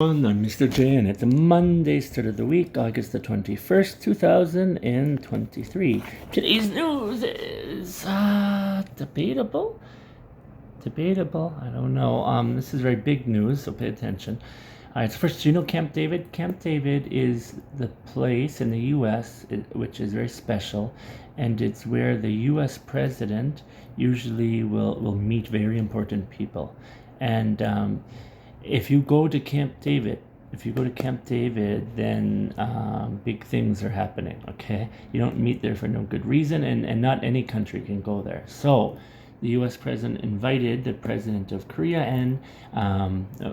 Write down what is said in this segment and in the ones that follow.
I'm Mr. J, and it's a Monday, start of the week, August the 21st, 2023. Today's news is debatable. Debatable. I don't know. This is very big news, so pay attention. All right. So first, do you know Camp David? Camp David is the place in the U.S. which is very special, and it's where the U.S. president usually will meet very important people, and if you go to Camp David, then big things are happening, okay? You don't meet there for no good reason, and not any country can go there. So the U.S. president invited the president of Korea and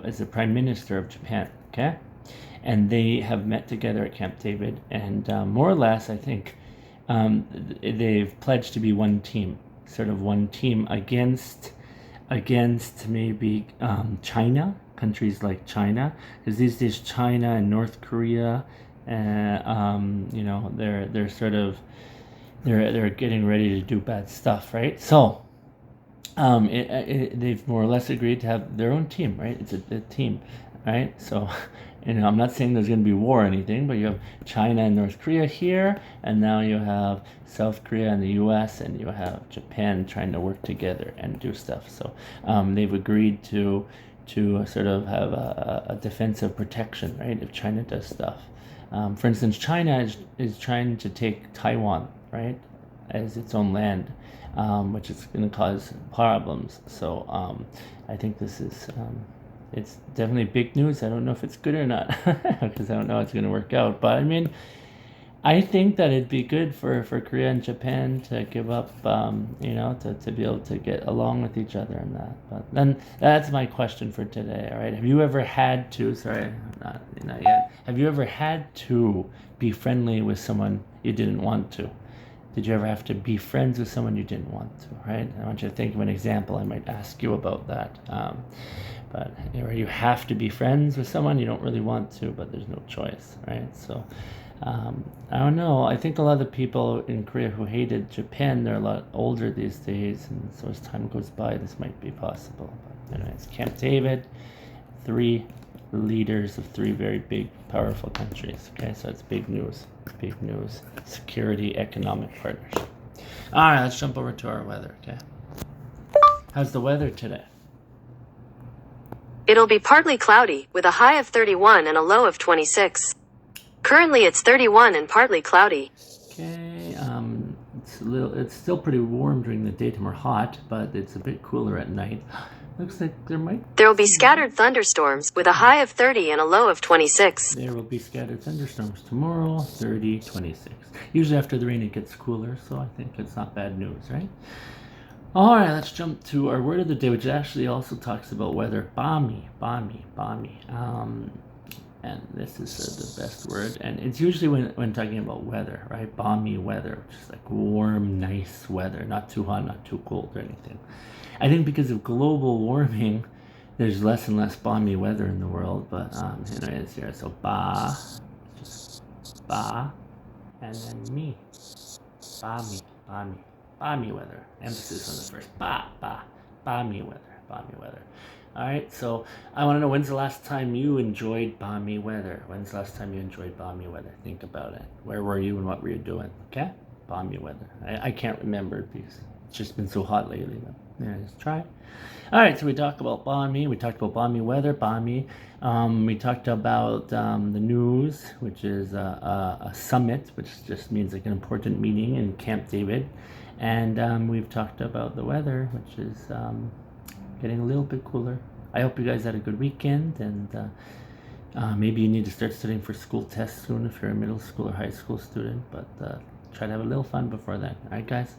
as the prime minister of Japan, okay? And they have met together at Camp David, and more or less, I think, they've pledged to be one team, sort of one team against maybe China, countries like China, because these days China and North Korea, they're getting ready to do bad stuff, right? So they've more or less agreed to have their own team, right? It's a team, right? So I'm not saying there's going to be war or anything, but you have China and North Korea here, and now you have South Korea and the U.S., and you have Japan trying to work together and do stuff. So they've agreed to sort of have a defensive protection, right, if China does stuff. For instance, China is trying to take Taiwan, right, as its own land, which is going to cause problems. So I think this is it's definitely big news. I don't know if it's good or not because I don't know how it's going to work out. But I mean, I think that it'd be good for Korea and Japan to give up, to be able to get along with each other and that. But then that's my question for today. All right. Have you ever had to, not yet. Have you ever had to be friendly with someone you didn't want to? Did you ever have to be friends with someone you didn't want to, right? I want you to think of an example. I might ask you about that. But you have to be friends with someone you don't really want to, but there's no choice, right? So I don't know. I think a lot of the people in Korea who hated Japan, they're a lot older these days, and so as time goes by, this might be possible. But anyways, Camp David, 3 leaders of 3 very big, powerful countries. Okay, so it's big news. Big news. Security, economic partnership. All right, let's jump over to our weather. Okay, how's the weather today? It'll be partly cloudy, with a high of 31 and a low of 26. Currently it's 31 and partly cloudy. Okay, it's still pretty warm during the daytime, or hot, but it's a bit cooler at night. Looks like there will be scattered thunderstorms, with a high of 30 and a low of 26. There will be scattered thunderstorms tomorrow, 30, 26. Usually after the rain it gets cooler, so I think it's not bad news, right? All right, let's jump to our word of the day, which actually also talks about weather. Balmy. And this is the best word. And it's usually when talking about weather, right? Balmy weather, which is like warm, nice weather. Not too hot, not too cold or anything. I think because of global warming, there's less and less balmy weather in the world. But anyways, here. So just ba, and then me. Balmy weather. Emphasis on the first. Balmy weather. All right, so I want to know, when's the last time you enjoyed balmy weather? When's the last time you enjoyed balmy weather? Think about it. Where were you and what were you doing? Okay? Balmy weather. I can't remember because it's just been so hot lately. But yeah, just try it. All right, so we talked about balmy. We talked about balmy weather, balmy. We talked about the news, which is a summit, which just means like an important meeting in Camp David. And we've talked about the weather, which is getting a little bit cooler. I hope you guys had a good weekend, and maybe you need to start studying for school tests soon if you're a middle school or high school student, but try to have a little fun before then. All right, guys,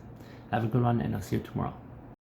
have a good one, and I'll see you tomorrow.